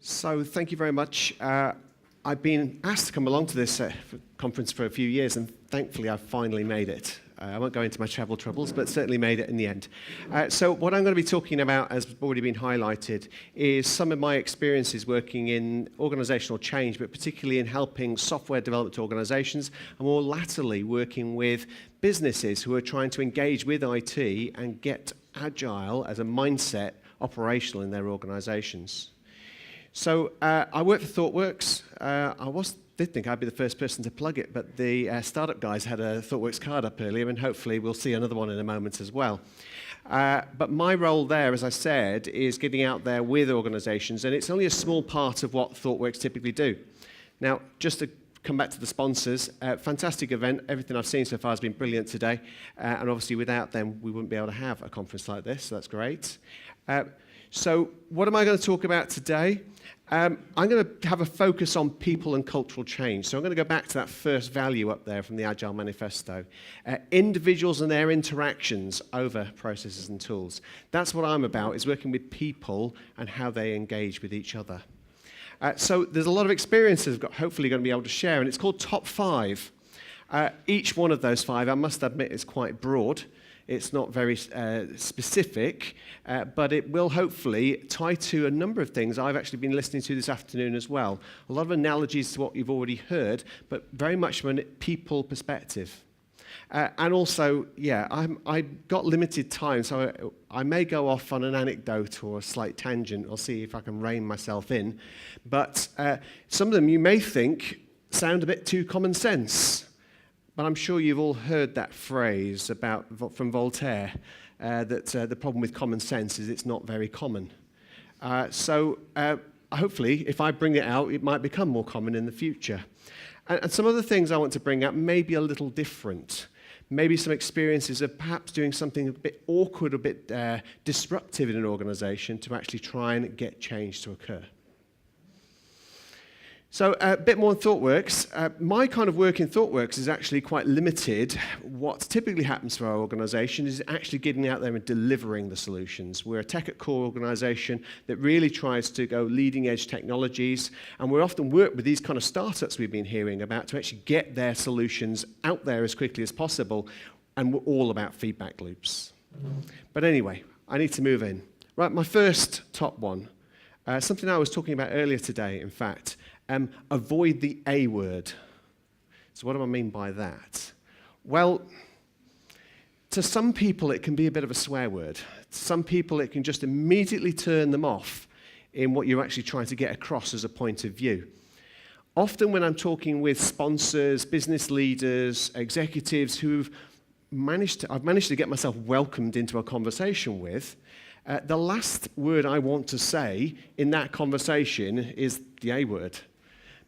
So thank you very much. I've been asked to come along to this conference for a few years, and thankfully I've finally made it. I won't go into my travel troubles, but certainly made it in the end. So what I'm going to be talking about, as already been highlighted, is some of my experiences working in organizational change, but particularly in helping software development organizations, and more latterly working with businesses who are trying to engage with IT and get Agile as a mindset operational in their organizations. So I work for ThoughtWorks. Did think I'd be the first person to plug it, but the startup guys had a ThoughtWorks card up earlier, and hopefully we'll see another one in a moment as well. But my role there, as I said, is getting out there with organizations, and it's only a small part of what ThoughtWorks typically do. Now, just to come back to the sponsors, fantastic event. Everything I've seen so far has been brilliant today, and obviously without them, we wouldn't be able to have a conference like this, so that's great. So what am I going to talk about today? I'm going to have a focus on people and cultural change. So I'm going to go back to that first value up there from the Agile Manifesto. Individuals and their interactions over processes and tools. That's what I'm about, is working with people and how they engage with each other. So there's a lot of experiences I've got, hopefully going to be able to share, and it's called Top 5. Each one of those 5, I must admit, is quite broad. It's not very specific, but it will hopefully tie to a number of things I've actually been listening to this afternoon as well. A lot of analogies to what you've already heard, but very much from a people perspective. And also, yeah, I've got limited time, so I may go off on an anecdote or a slight tangent. I'll see if I can rein myself in. But some of them you may think sound a bit too common sense. But I'm sure you've all heard that phrase from Voltaire, that the problem with common sense is it's not very common. So hopefully, if I bring it out, it might become more common in the future. And some other things I want to bring up may be a little different. Maybe some experiences of perhaps doing something a bit awkward, a bit disruptive in an organization to actually try and get change to occur. So a bit more on ThoughtWorks. My kind of work in ThoughtWorks is actually quite limited. What typically happens for our organization is actually getting out there and delivering the solutions. We're a tech at core organization that really tries to go leading edge technologies, and we often work with these kind of startups we've been hearing about to actually get their solutions out there as quickly as possible, and we're all about feedback loops. But anyway, I need to move in. Right, my first top one, something I was talking about earlier today, in fact. Avoid the A word. So what do I mean by that? Well, to some people it can be a bit of a swear word. To some people it can just immediately turn them off in what you're actually trying to get across as a point of view. Often when I'm talking with sponsors, business leaders, executives who've I've managed to get myself welcomed into a conversation with, the last word I want to say in that conversation is the A word.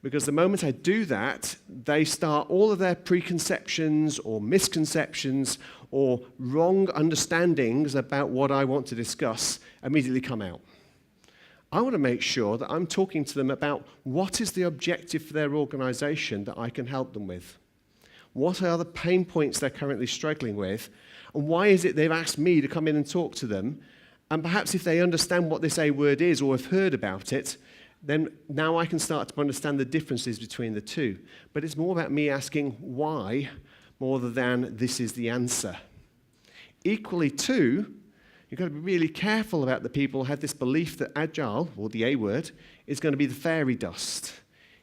Because the moment I do that, they start all of their preconceptions or misconceptions or wrong understandings about what I want to discuss immediately come out. I want to make sure that I'm talking to them about what is the objective for their organization that I can help them with. What are the pain points they're currently struggling with? And why is it they've asked me to come in and talk to them? And perhaps if they understand what this A word is or have heard about it, then now I can start to understand the differences between the two. But it's more about me asking why more than this is the answer. Equally, too, you've got to be really careful about the people who have this belief that Agile, or the A word, is going to be the fairy dust.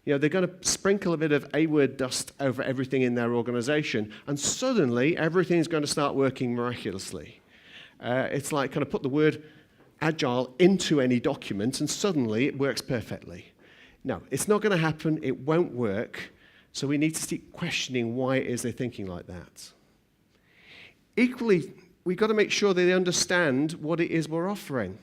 You know, they're going to sprinkle a bit of A-word dust over everything in their organization, and suddenly everything's going to start working miraculously. It's like kind of put the word Agile into any document, and suddenly it works perfectly. No, it's not going to happen. It won't work. So we need to keep questioning why it is they're thinking like that. Equally, we've got to make sure that they understand what it is we're offering.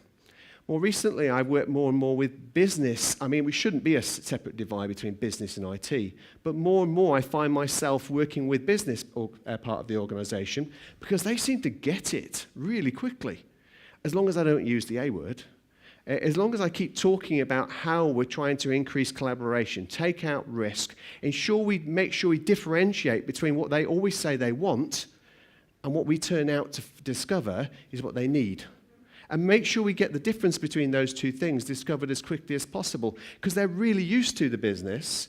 More recently, I've worked more and more with business. I mean, we shouldn't be a separate divide between business and IT, but more and more I find myself working with business part of the organization because they seem to get it really quickly, as long as I don't use the A word. As long as I keep talking about how we're trying to increase collaboration, take out risk, make sure we differentiate between what they always say they want and what we turn out to discover is what they need. And make sure we get the difference between those two things discovered as quickly as possible, because they're really used to the business,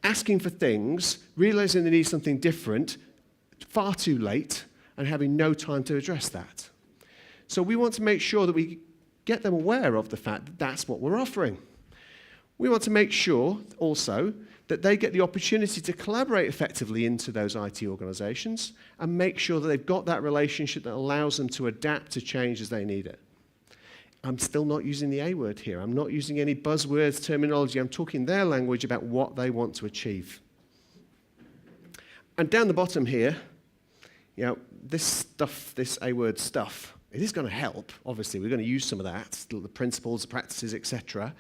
asking for things, realizing they need something different, far too late, and having no time to address that. So we want to make sure that we get them aware of the fact that that's what we're offering. We want to make sure also that they get the opportunity to collaborate effectively into those IT organizations and make sure that they've got that relationship that allows them to adapt to change as they need it. I'm still not using the A word here. I'm not using any buzzwords, terminology. I'm talking their language about what they want to achieve. And down the bottom here, this stuff, this A word stuff, it is going to help. Obviously, we're going to use some of that, the principles, the practices, etc.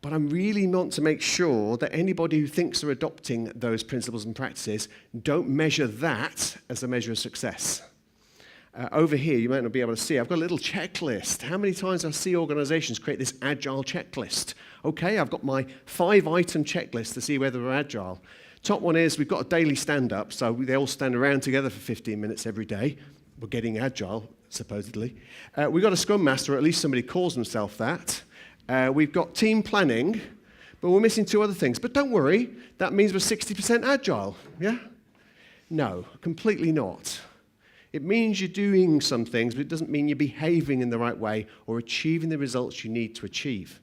But I really want to make sure that anybody who thinks they're adopting those principles and practices don't measure that as a measure of success. Over here, you might not be able to see, I've got a little checklist. How many times I see organizations create this agile checklist? Okay, I've got my 5-item checklist to see whether we're agile. Top one is we've got a daily stand-up, so they all stand around together for 15 minutes every day. We're getting agile, supposedly. We've got a Scrum Master, or at least somebody calls themselves that. We've got team planning, but we're missing 2 other things. But don't worry, that means we're 60% agile, yeah? No, completely not. It means you're doing some things, but it doesn't mean you're behaving in the right way or achieving the results you need to achieve.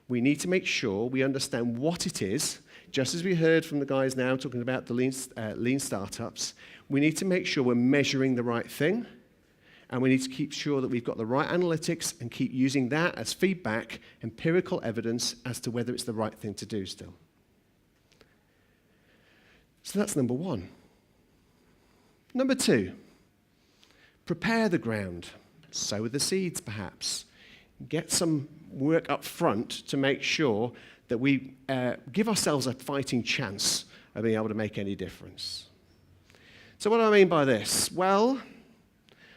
We need to make sure we understand what it is, just as we heard from the guys now talking about the lean startups. We need to make sure we're measuring the right thing, and we need to keep sure that we've got the right analytics and keep using that as feedback, empirical evidence as to whether it's the right thing to do still. So that's number 1. Number 2. Prepare the ground, sow the seeds perhaps. Get some work up front to make sure that we give ourselves a fighting chance of being able to make any difference. So what do I mean by this? Well,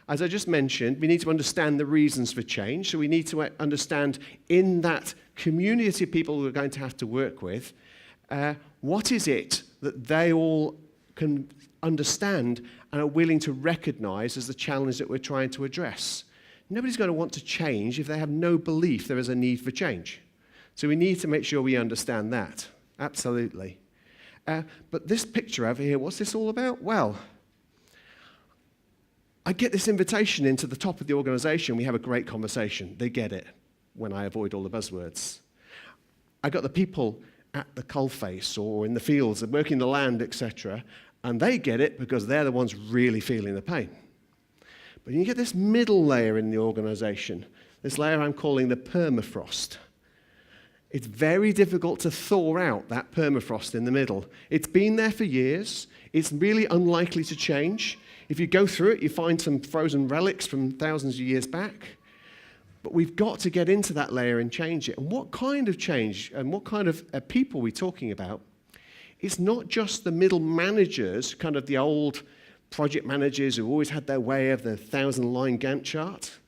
as I just mentioned, we need to understand the reasons for change. So we need to understand in that community of people we're going to have to work with, what is it that they all can understand and are willing to recognize as the challenge that we're trying to address. Nobody's going to want to change if they have no belief there is a need for change. So we need to make sure we understand that. Absolutely. But this picture over here, what's this all about? Well, I get this invitation into the top of the organization. We have a great conversation. They get it when I avoid all the buzzwords. I got the people at the coalface or in the fields and working the land, etc., and they get it because they're the ones really feeling the pain. But you get this middle layer in the organization, this layer I'm calling the permafrost. It's very difficult to thaw out that permafrost in the middle. It's been there for years. It's really unlikely to change. If you go through it, you find some frozen relics from thousands of years back. But we've got to get into that layer and change it. And what kind of change and what kind of people are we talking about? It's not just the middle managers, kind of the old project managers who always had their way of the 1,000-line Gantt chart,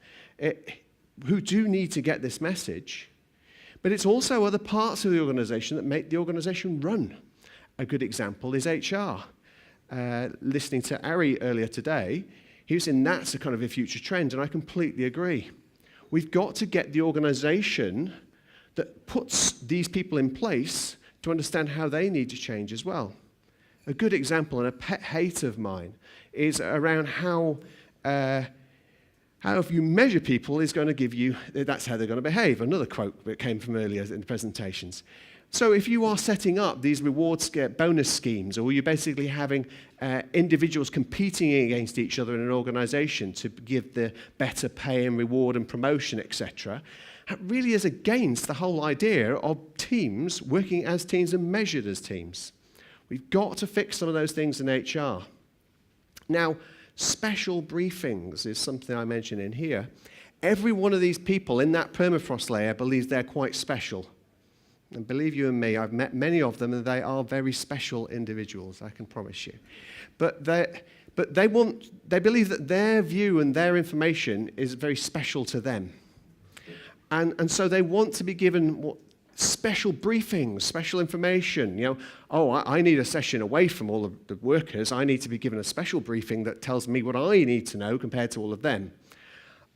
who do need to get this message. But it's also other parts of the organization that make the organization run. A good example is HR. Listening to Ari earlier today, he was saying that's a kind of a future trend, and I completely agree. We've got to get the organization that puts these people in place to understand how they need to change as well. A good example and a pet hate of mine is around how if you measure people is going to give you, that's how they're going to behave. Another quote that came from earlier in the presentations. So if you are setting up these bonus schemes, or you're basically having individuals competing against each other in an organization to give the better pay and reward and promotion, etc., that really is against the whole idea of teams working as teams and measured as teams. We've got to fix some of those things in HR. Now, special briefings is something I mentioned in here. Every one of these people in that permafrost layer believes they're quite special. And believe you and me, I've met many of them, and they are very special individuals, I can promise you. But they believe that their view and their information is very special to them. And so they want to be given special briefings, special information. I need a session away from all of the workers. I need to be given a special briefing that tells me what I need to know compared to all of them.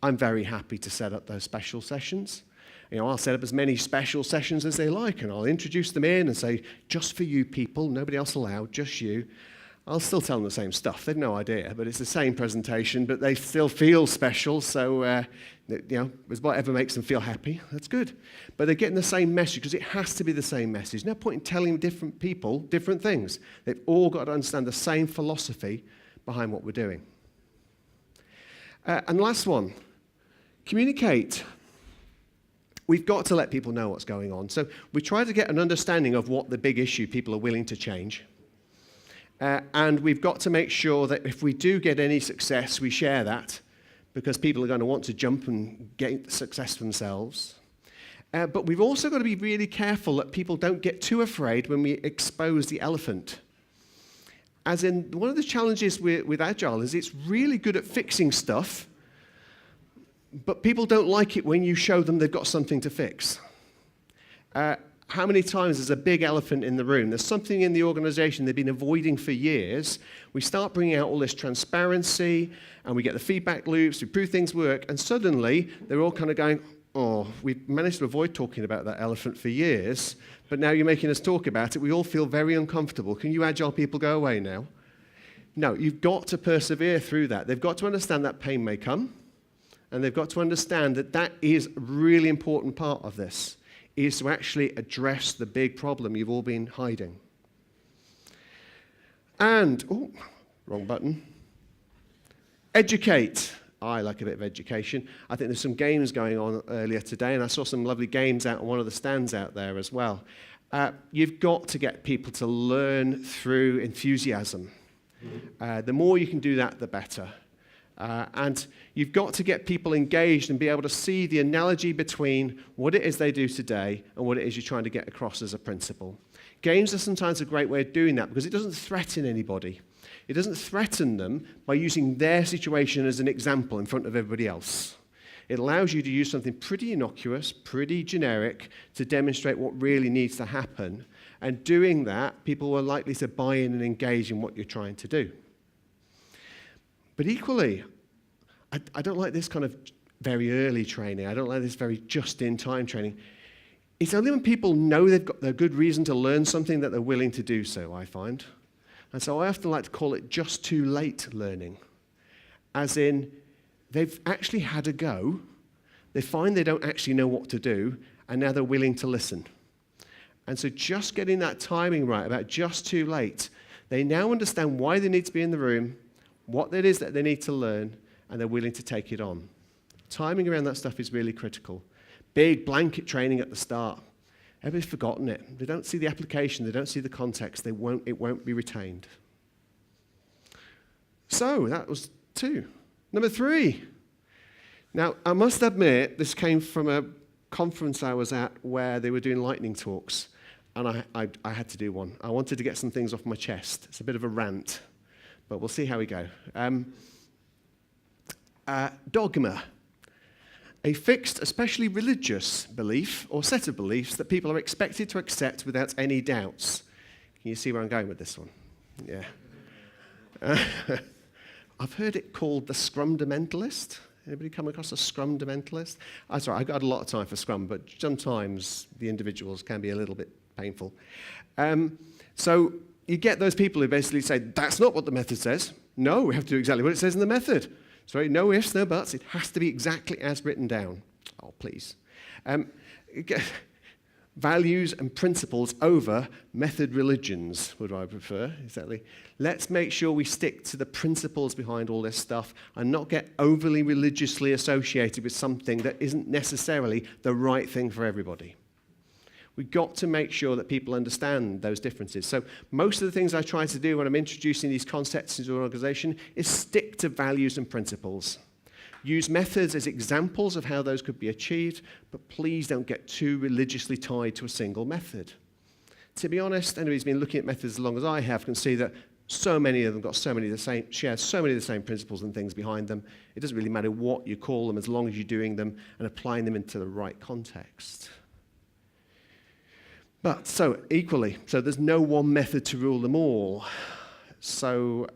I'm very happy to set up those special sessions. I'll set up as many special sessions as they like, and I'll introduce them in and say, just for you people, nobody else allowed, just you. I'll still tell them the same stuff. They've no idea, but it's the same presentation, but they still feel special, so it's whatever makes them feel happy. That's good. But they're getting the same message, because it has to be the same message. No point in telling different people different things. They've all got to understand the same philosophy behind what we're doing. And last one, communicate. We've got to let people know what's going on. So we try to get an understanding of what the big issue people are willing to change. And we've got to make sure that if we do get any success, we share that, because people are going to want to jump and get success themselves. But we've also got to be really careful that people don't get too afraid when we expose the elephant. As in, one of the challenges with Agile is it's really good at fixing stuff, but people don't like it when you show them they've got something to fix. How many times there's a big elephant in the room, there's something in the organization they've been avoiding for years, we start bringing out all this transparency, and we get the feedback loops, we prove things work, and suddenly they're all kind of going, oh, we've managed to avoid talking about that elephant for years, but now you're making us talk about it. We all feel very uncomfortable. Can you Agile people go away now? No, you've got to persevere through that. They've got to understand that pain may come, and they've got to understand that that is a really important part of this, is to actually address the big problem you've all been hiding. And, wrong button. Educate. I like a bit of education. I think there's some games going on earlier today, and I saw some lovely games out on one of the stands out there as well. You've got to get people to learn through enthusiasm. The more you can do that, the better. And you've got to get people engaged and be able to see the analogy between what it is they do today and what it is you're trying to get across as a principle. Games are sometimes a great way of doing that, because it doesn't threaten anybody. It doesn't threaten them by using their situation as an example in front of everybody else. It allows you to use something pretty innocuous, pretty generic, to demonstrate what really needs to happen. And doing that, people are likely to buy in and engage in what you're trying to do. But equally, I don't like this kind of very early training. I don't like this very just-in-time training. It's only when people know they've got a good reason to learn something that they're willing to do so, I find. And so I often like to call it just too late learning. As in, they've actually had a go, they find they don't actually know what to do, and now they're willing to listen. And so just getting that timing right about just too late, they now understand why they need to be in the room, what it is that they need to learn, and they're willing to take it on. Timing around that stuff is really critical. Big blanket training at the start. Everybody's forgotten it. They don't see the application. They don't see the context. It won't be retained. So that was 2. Number 3. Now, I must admit, this came from a conference I was at where they were doing lightning talks, and I had to do one. I wanted to get some things off my chest. It's a bit of a rant, but we'll see how we go. Dogma. A fixed, especially religious belief or set of beliefs that people are expected to accept without any doubts. Can you see where I'm going with this one? Yeah. I've heard it called the Scrum de Mentalist. Anybody come across a Scrum de Mentalist? Sorry, I've got a lot of time for Scrum, but sometimes the individuals can be a little bit painful. So you get those people who basically say, that's not what the method says. No, we have to do exactly what it says in the method. Sorry, no ifs, no buts. It has to be exactly as written down. Oh, please. Values and principles over method religions, would I prefer, exactly. Let's make sure we stick to the principles behind all this stuff and not get overly religiously associated with something that isn't necessarily the right thing for everybody. We've got to make sure that people understand those differences. So most of the things I try to do when I'm introducing these concepts into an organization is stick to values and principles. Use methods as examples of how those could be achieved, but please don't get too religiously tied to a single method. To be honest, anyone who's been looking at methods as long as I have can see that so many of them share so many of the same principles and things behind them. It doesn't really matter what you call them as long as you're doing them and applying them into the right context. But equally, there's no one method to rule them all. So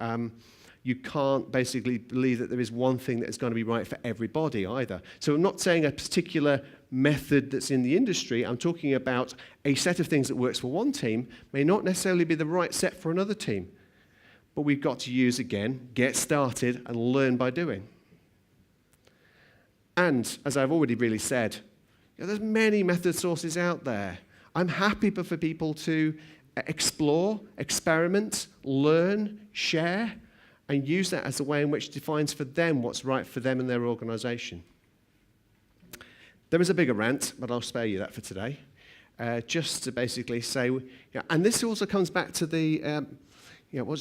you can't basically believe that there is one thing that is going to be right for everybody either. So I'm not saying a particular method that's in the industry. I'm talking about a set of things that works for one team may not necessarily be the right set for another team. But we've got to use, again, get started and learn by doing. And, as I've already really said, there's many method sources out there. I'm happy for people to explore, experiment, learn, share, and use that as a way in which defines for them what's right for them and their organization. There is a bigger rant, but I'll spare you that for today. Just to basically say, and this also comes back to the,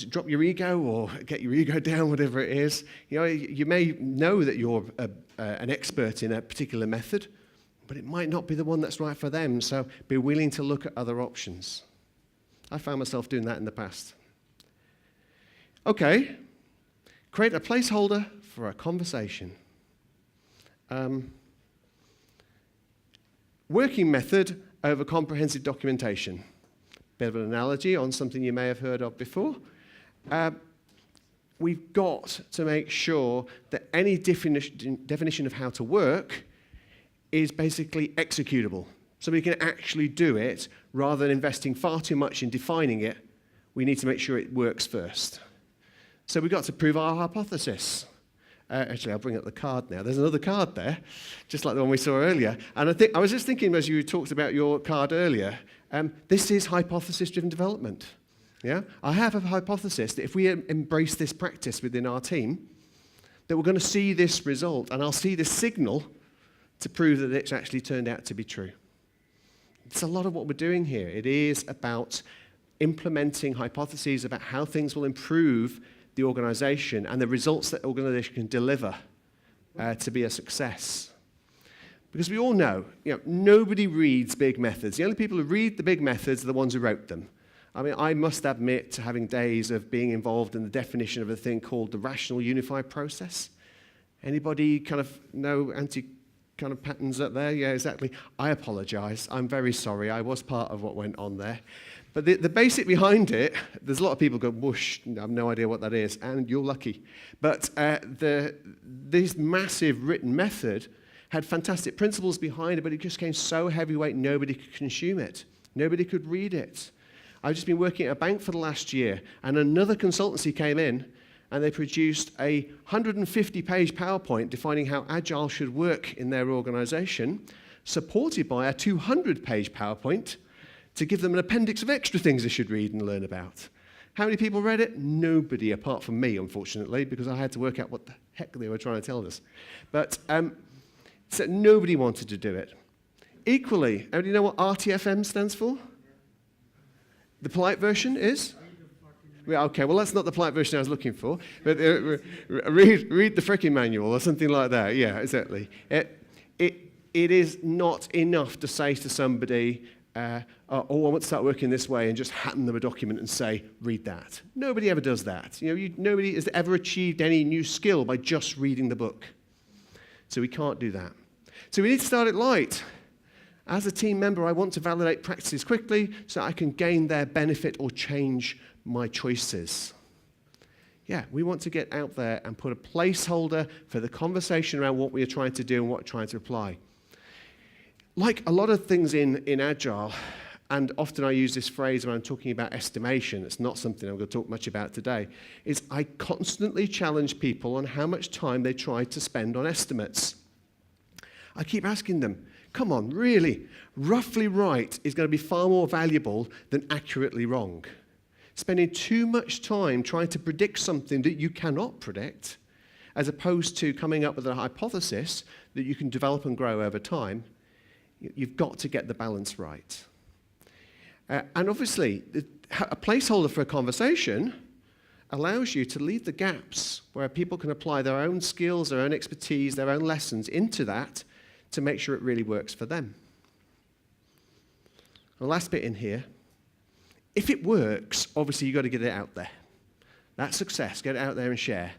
drop your ego or get your ego down, whatever it is. You may know that you're an expert in a particular method, but it might not be the one that's right for them, so be willing to look at other options. I found myself doing that in the past. Okay, create a placeholder for a conversation. Working method over comprehensive documentation. Bit of an analogy on something you may have heard of before. We've got to make sure that any definition of how to work is basically executable. So we can actually do it rather than investing far too much in defining it. We need to make sure it works first. So we've got to prove our hypothesis. Actually, I'll bring up the card now. There's another card there, just like the one we saw earlier. And I was just thinking as you talked about your card earlier, this is hypothesis-driven development. Yeah? I have a hypothesis that if we embrace this practice within our team, that we're going to see this result, and I'll see this signal to prove that it's actually turned out to be true. It's a lot of what we're doing here. It is about implementing hypotheses about how things will improve the organization and the results that organization can deliver to be a success. Because we all know, nobody reads big methods. The only people who read the big methods are the ones who wrote them. I mean, I must admit to having days of being involved in the definition of a thing called the rational unified process. Anybody kind of know kind of patterns up there? Yeah, exactly. I apologize. I'm very sorry. I was part of what went on there. But the basic behind it, there's a lot of people go, whoosh, I have no idea what that is, and you're lucky. But this massive written method had fantastic principles behind it, but it just came so heavyweight, nobody could consume it. Nobody could read it. I've just been working at a bank for the last year, and another consultancy came in, and they produced a 150-page PowerPoint defining how Agile should work in their organization, supported by a 200-page PowerPoint to give them an appendix of extra things they should read and learn about. How many people read it? Nobody, apart from me, unfortunately, because I had to work out what the heck they were trying to tell us. But so nobody wanted to do it. Equally, anybody know what RTFM stands for? The polite version is? Okay, well, that's not the polite version I was looking for. But read the frickin' manual or something like that. Yeah, exactly. It is not enough to say to somebody, I want to start working this way, and just hand them a document and say, read that. Nobody ever does that. Nobody has ever achieved any new skill by just reading the book. So we can't do that. So we need to start it light. As a team member, I want to validate practices quickly so I can gain their benefit or change my choices. Yeah, we want to get out there and put a placeholder for the conversation around what we are trying to do and what we're trying to apply. Like a lot of things in Agile, and often I use this phrase when I'm talking about estimation, it's not something I'm going to talk much about today, is I constantly challenge people on how much time they try to spend on estimates. I keep asking them, come on, really, roughly right is going to be far more valuable than accurately wrong. Spending too much time trying to predict something that you cannot predict, as opposed to coming up with a hypothesis that you can develop and grow over time, you've got to get the balance right. And obviously, a placeholder for a conversation allows you to leave the gaps where people can apply their own skills, their own expertise, their own lessons into that to make sure it really works for them. The last bit in here, if it works, obviously you've got to get it out there. That's success. Get it out there and share.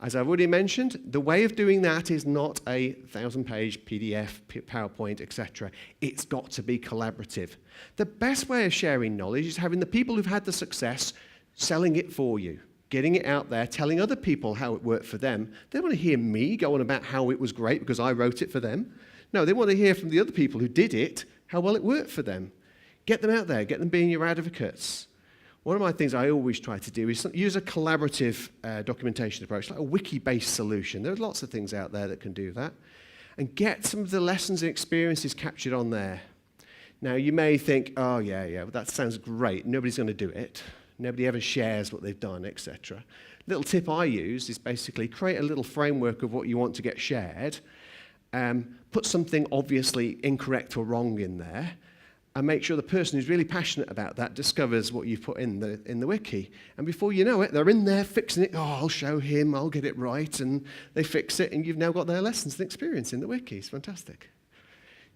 As I've already mentioned, the way of doing that is not a 1,000-page PDF, PowerPoint, etc. It's got to be collaborative. The best way of sharing knowledge is having the people who've had the success selling it for you. getting it out there, telling other people how it worked for them. They don't want to hear me go on about how it was great because I wrote it for them. No, they want to hear from the other people who did it, how well it worked for them. Get them out there, get them being your advocates. One of my things I always try to do is use a collaborative documentation approach, like a wiki-based solution. There are lots of things out there that can do that. And get some of the lessons and experiences captured on there. Now, you may think, oh, yeah, well, that sounds great. Nobody's going to do it. Nobody ever shares what they've done, etc. Little tip I use is basically create a little framework of what you want to get shared, put something obviously incorrect or wrong in there, and make sure the person who's really passionate about that discovers what you've put in the wiki. And before you know it, they're in there fixing it. Oh, I'll show him, I'll get it right. And they fix it, and you've now got their lessons and experience in the wiki. It's fantastic.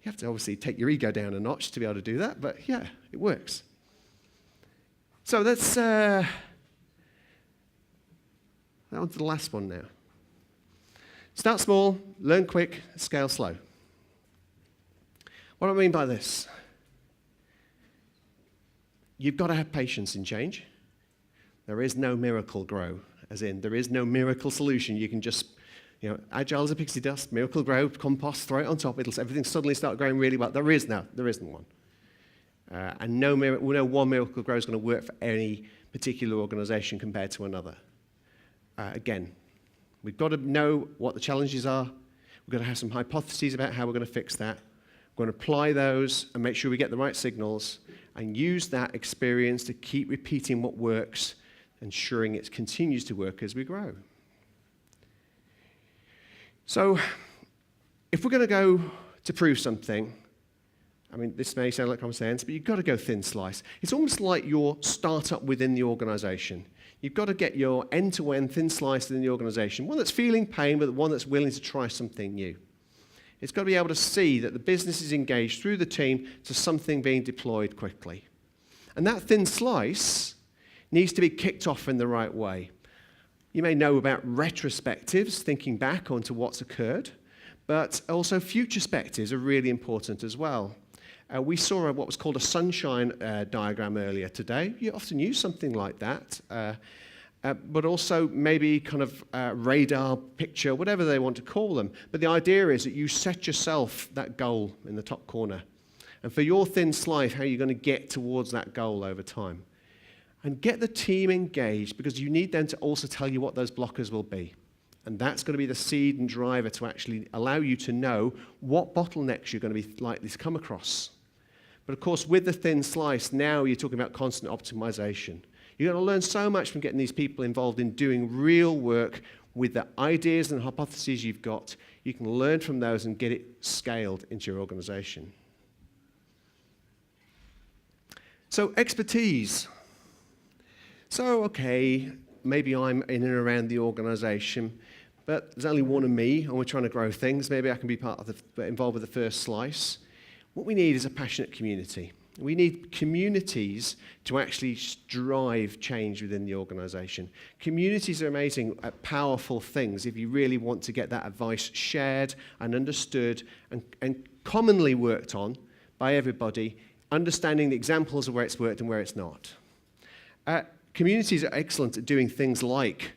You have to obviously take your ego down a notch to be able to do that, but yeah, it works. So that's on to the last one now. Start small, learn quick, scale slow. What do I mean by this? You've got to have patience in change. There is no miracle grow, as in there is no miracle solution. You can just, Agile as a pixie dust, miracle grow, compost, throw it on top, everything suddenly start growing really well. There isn't one. And no one miracle grow is going to work for any particular organization compared to another. Again, we've got to know what the challenges are. We've got to have some hypotheses about how we're going to fix that. We're going to apply those and make sure we get the right signals and use that experience to keep repeating what works, ensuring it continues to work as we grow. So if we're going to go to prove something, I mean, this may sound like common sense, but you've got to go thin slice. It's almost like your startup within the organization. You've got to get your end-to-end thin slice within the organization, one that's feeling pain, but one that's willing to try something new. It's got to be able to see that the business is engaged through the team to something being deployed quickly. And that thin slice needs to be kicked off in the right way. You may know about retrospectives, thinking back onto what's occurred, but also future perspectives are really important as well. We saw what was called a sunshine diagram earlier today. You often use something like that, but also maybe kind of radar picture, whatever they want to call them. But the idea is that you set yourself that goal in the top corner. And for your thin slice, how you're going to get towards that goal over time. And get the team engaged, because you need them to also tell you what those blockers will be. And that's going to be the seed and driver to actually allow you to know what bottlenecks you're going to be likely to come across. But of course, with the thin slice, now you're talking about constant optimization. You're going to learn so much from getting these people involved in doing real work with the ideas and hypotheses you've got. You can learn from those and get it scaled into your organization. So expertise. So, okay, maybe I'm in and around the organization, but there's only one of me, and we're trying to grow things. Maybe I can be involved with the first slice. What we need is a passionate community. We need communities to actually drive change within the organization. Communities are amazing, powerful things if you really want to get that advice shared and understood and commonly worked on by everybody, understanding the examples of where it's worked and where it's not. Communities are excellent at doing things like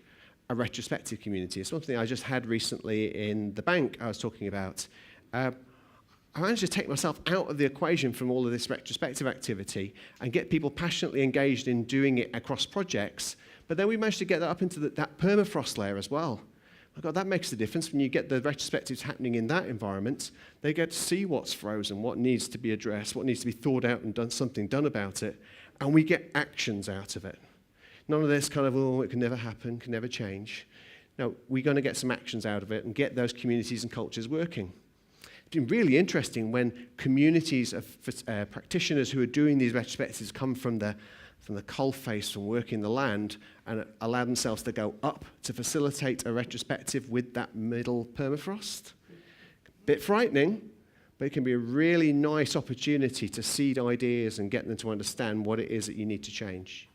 a retrospective community. It's something I just had recently in the bank I was talking about. I managed to take myself out of the equation from all of this retrospective activity and get people passionately engaged in doing it across projects, but then we managed to get that up into that permafrost layer as well. Oh God, that makes a difference when you get the retrospectives happening in that environment. They get to see what's frozen, what needs to be addressed, what needs to be thought out and something done about it, and we get actions out of it. None of this kind of, oh, it can never happen, can never change. No, we're going to get some actions out of it and get those communities and cultures working. It's been really interesting when communities of practitioners who are doing these retrospectives come from the coalface, from working the land, and allow themselves to go up to facilitate a retrospective with that middle permafrost. Bit frightening, but it can be a really nice opportunity to seed ideas and get them to understand what it is that you need to change.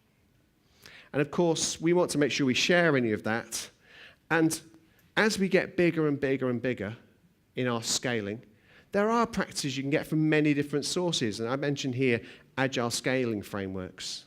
And of course, we want to make sure we share any of that. And as we get bigger and bigger and bigger in our scaling, there are practices you can get from many different sources. And I mentioned here Agile scaling frameworks.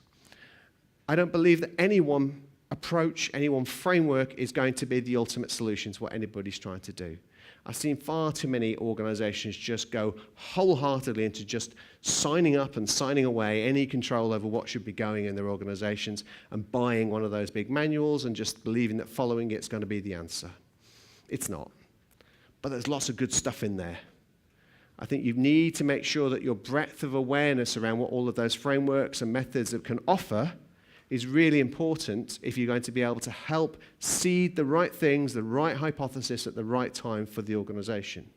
I don't believe that anyone approach, any one framework is going to be the ultimate solution to what anybody's trying to do. I've seen far too many organizations just go wholeheartedly into just signing up and signing away any control over what should be going in their organizations and buying one of those big manuals and just believing that following it's going to be the answer. It's not. But there's lots of good stuff in there. I think you need to make sure that your breadth of awareness around what all of those frameworks and methods can offer is really important if you're going to be able to help seed the right things, the right hypothesis at the right time for the organization.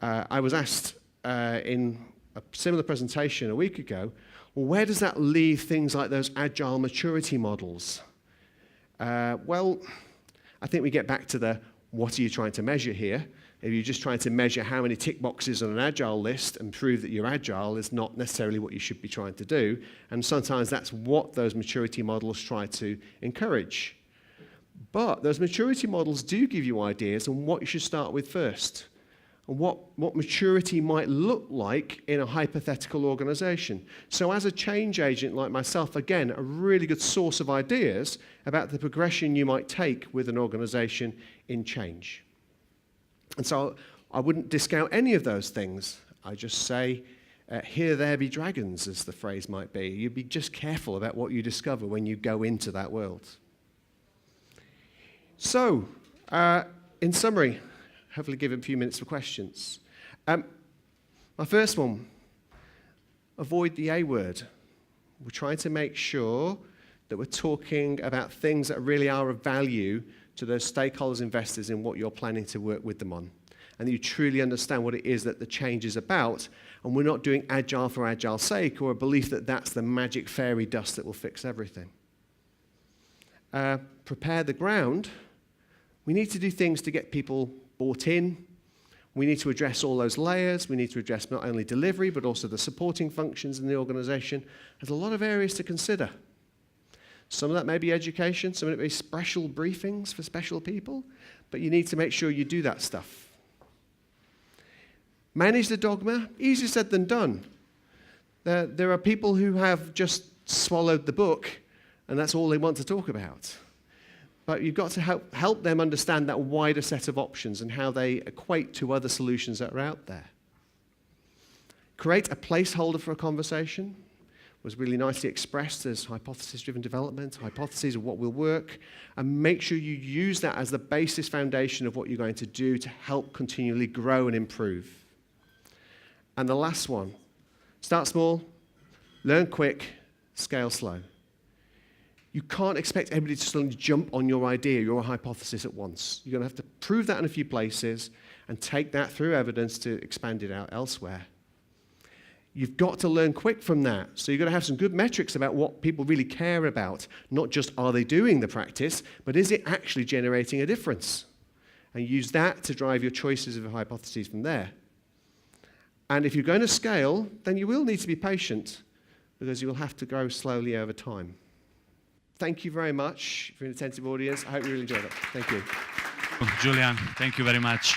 I was asked in a similar presentation a week ago, well, where does that leave things like those agile maturity models? Well, I think we get back to the what are you trying to measure here? If you're just trying to measure how many tick boxes on an agile list and prove that you're agile is not necessarily what you should be trying to do. And sometimes that's what those maturity models try to encourage. But those maturity models do give you ideas on what you should start with first, and what maturity might look like in a hypothetical organization. So as a change agent like myself, again, a really good source of ideas about the progression you might take with an organization in change. And so I wouldn't discount any of those things. I just say, here there be dragons, as the phrase might be. You'd be just careful about what you discover when you go into that world. So, in summary, hopefully give a few minutes for questions. My first one, avoid the A word. We're trying to make sure that we're talking about things that really are of value to those stakeholders, investors in what you're planning to work with them on, and that you truly understand what it is that the change is about, and we're not doing agile for agile's sake or a belief that that's the magic fairy dust that will fix everything. Prepare the ground. We need to do things to get people bought in. We need to address all those layers. We need to address not only delivery, but also the supporting functions in the organization. There's a lot of areas to consider. Some of that may be education, some of it may be special briefings for special people, but you need to make sure you do that stuff. Manage the dogma, easier said than done. There are people who have just swallowed the book, and that's all they want to talk about. But you've got to help them understand that wider set of options and how they equate to other solutions that are out there. Create a placeholder for a conversation. Was really nicely expressed as hypothesis-driven development, hypotheses of what will work, and make sure you use that as the basis foundation of what you're going to do to help continually grow and improve. And the last one, start small, learn quick, scale slow. You can't expect everybody to suddenly jump on your idea, your hypothesis at once. You're going to have to prove that in a few places and take that through evidence to expand it out elsewhere. You've got to learn quick from that. So you've got to have some good metrics about what people really care about. Not just are they doing the practice, but is it actually generating a difference? And use that to drive your choices of hypotheses from there. And if you're going to scale, then you will need to be patient because you will have to grow slowly over time. Thank you very much for an attentive audience. I hope you really enjoyed it. Thank you. Julian, thank you very much.